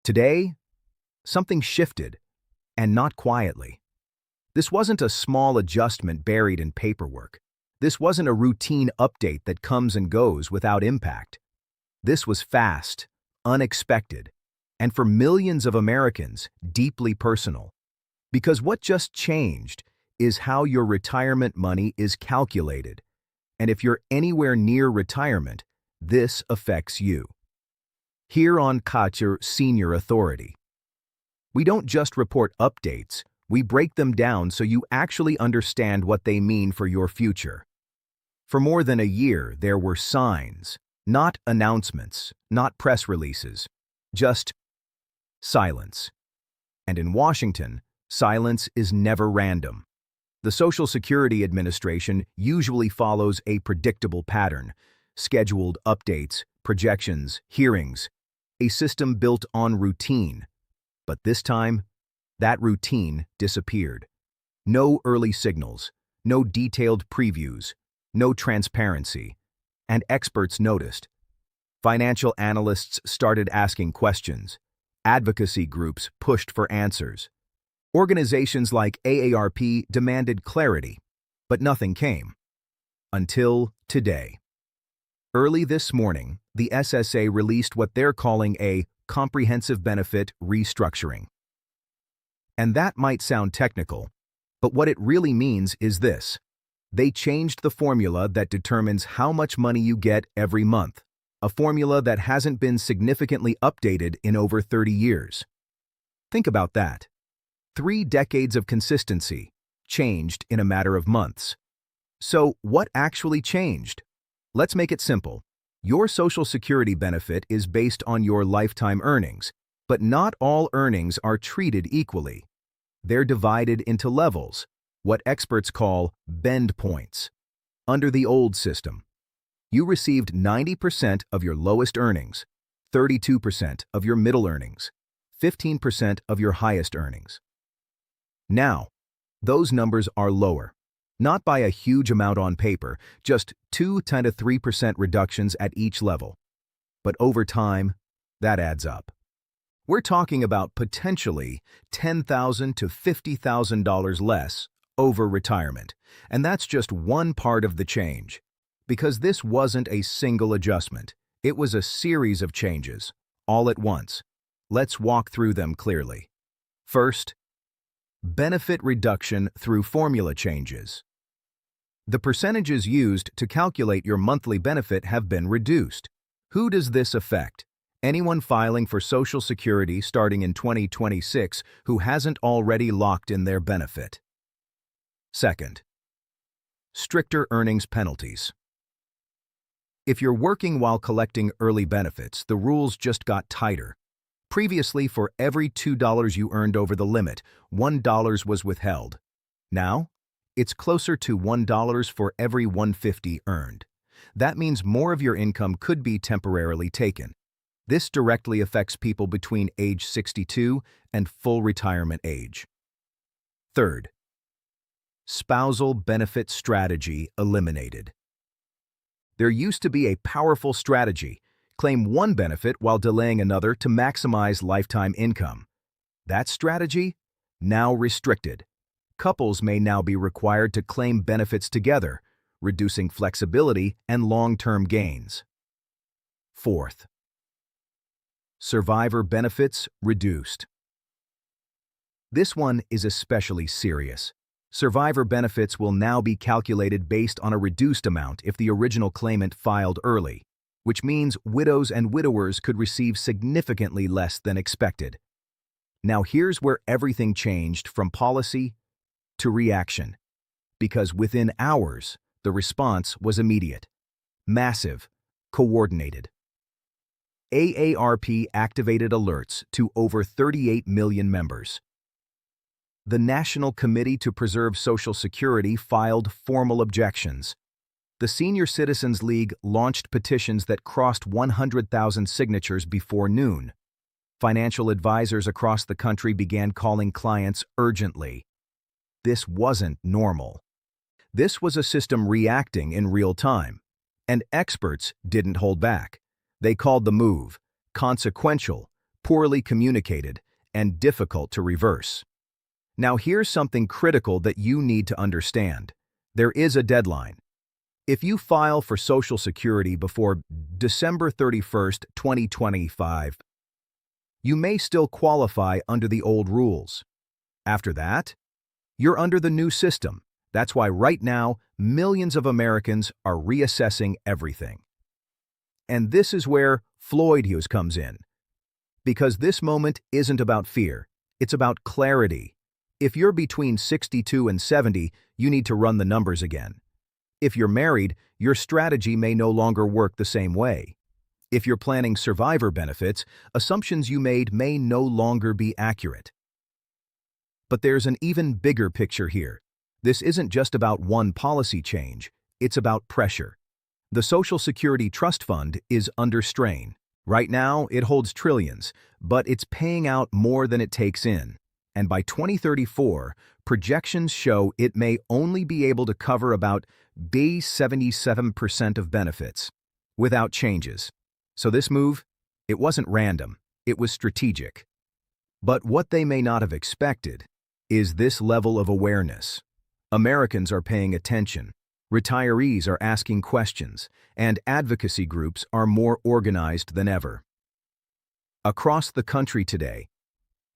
Today, something shifted, and not quietly. This wasn't a small adjustment buried in paperwork. This wasn't a routine update that comes and goes without impact. This was fast, unexpected, and for millions of Americans, deeply personal. Because what just changed is how your retirement money is calculated. And if you're anywhere near retirement, this affects you. Here on Kaiser Senior Authority, we don't just report updates, we break them down so you actually understand what they mean for your future. For more than a year, there were signs, not announcements, not press releases, just silence. And in Washington, silence is never random. The Social Security Administration usually follows a predictable pattern: scheduled updates, projections, hearings, a system built on routine. But this time, that routine disappeared. No early signals, no detailed previews, no transparency. And experts noticed. Financial analysts started asking questions. Advocacy groups pushed for answers. Organizations like AARP demanded clarity, but nothing came. Until today. Early this morning, the SSA released what they're calling a comprehensive benefit restructuring. And that might sound technical, but what it really means is this. They changed the formula that determines how much money you get every month, a formula that hasn't been significantly updated in over 30 years. Think about that. 3 decades of consistency, changed in a matter of months. So, what actually changed? Let's make it simple. Your Social Security benefit is based on your lifetime earnings, but not all earnings are treated equally. They're divided into levels, what experts call bend points. Under the old system, you received 90% of your lowest earnings, 32% of your middle earnings, 15% of your highest earnings. Now, those numbers are lower. Not by a huge amount on paper, just 2 to 3% reductions at each level. But over time, that adds up. We're talking about potentially $10,000 to $50,000 less over retirement. And that's just one part of the change. Because this wasn't a single adjustment. It was a series of changes, all at once. Let's walk through them clearly. First, benefit reduction through formula changes. The percentages used to calculate your monthly benefit have been reduced. Who does this affect? Anyone filing for Social Security starting in 2026 who hasn't already locked in their benefit. Second, stricter earnings penalties. If you're working while collecting early benefits, the rules just got tighter. Previously, for every $2 you earned over the limit, $1 was withheld. Now, it's closer to $1 for every $150 earned. That means more of your income could be temporarily taken. This directly affects people between age 62 and full retirement age. Third, spousal benefit strategy eliminated. There used to be a powerful strategy: claim one benefit while delaying another to maximize lifetime income. That strategy? Now restricted. Couples may now be required to claim benefits together, reducing flexibility and long-term gains. Fourth, survivor benefits reduced. This one is especially serious. Survivor benefits will now be calculated based on a reduced amount if the original claimant filed early, which means widows and widowers could receive significantly less than expected. Now here's where everything changed from policy to reaction, because within hours, the response was immediate, massive, coordinated. AARP activated alerts to over 38 million members. The National Committee to Preserve Social Security filed formal objections. The Senior Citizens League launched petitions that crossed 100,000 signatures before noon. Financial advisors across the country began calling clients urgently. This wasn't normal. This was a system reacting in real time, and experts didn't hold back. They called the move consequential, poorly communicated, and difficult to reverse. Now here's something critical that you need to understand. There is a deadline. If you file for Social Security before December 31st, 2025, you may still qualify under the old rules. After that, you're under the new system. That's why right now, millions of Americans are reassessing everything. And this is where Floyd Hughes comes in. Because this moment isn't about fear, it's about clarity. If you're between 62 and 70, you need to run the numbers again. If you're married, your strategy may no longer work the same way. If you're planning survivor benefits, assumptions you made may no longer be accurate. But there's an even bigger picture here. This isn't just about one policy change, it's about pressure. The Social Security Trust Fund is under strain. Right now, it holds trillions, but it's paying out more than it takes in. And by 2034, projections show it may only be able to cover about 77% of benefits, without changes. So this move, it wasn't random, it was strategic. But what they may not have expected is this level of awareness. Americans are paying attention, retirees are asking questions, and advocacy groups are more organized than ever. Across the country today,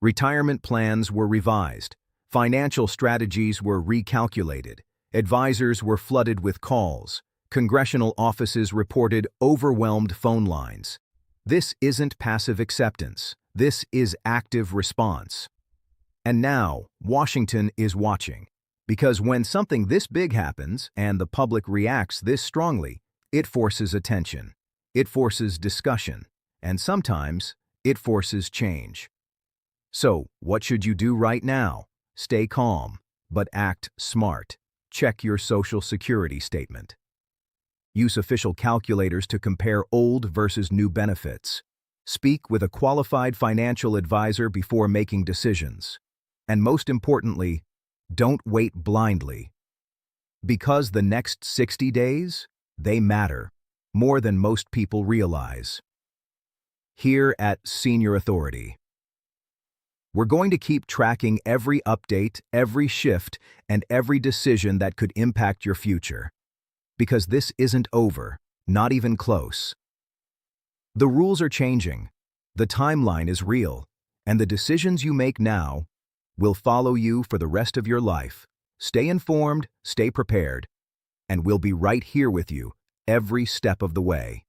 retirement plans were revised, financial strategies were recalculated, advisors were flooded with calls, congressional offices reported overwhelmed phone lines. This isn't passive acceptance, this is active response. And now, Washington is watching. Because when something this big happens and the public reacts this strongly, it forces attention, it forces discussion, and sometimes it forces change. So, what should you do right now? Stay calm, but act smart. Check your Social Security statement. Use official calculators to compare old versus new benefits. Speak with a qualified financial advisor before making decisions. And most importantly, don't wait blindly. Because the next 60 days, they matter more than most people realize. Here at Senior Authority, we're going to keep tracking every update, every shift, and every decision that could impact your future. Because this isn't over, not even close. The rules are changing, the timeline is real, and the decisions you make now will follow you for the rest of your life. Stay informed, stay prepared, and we'll be right here with you every step of the way.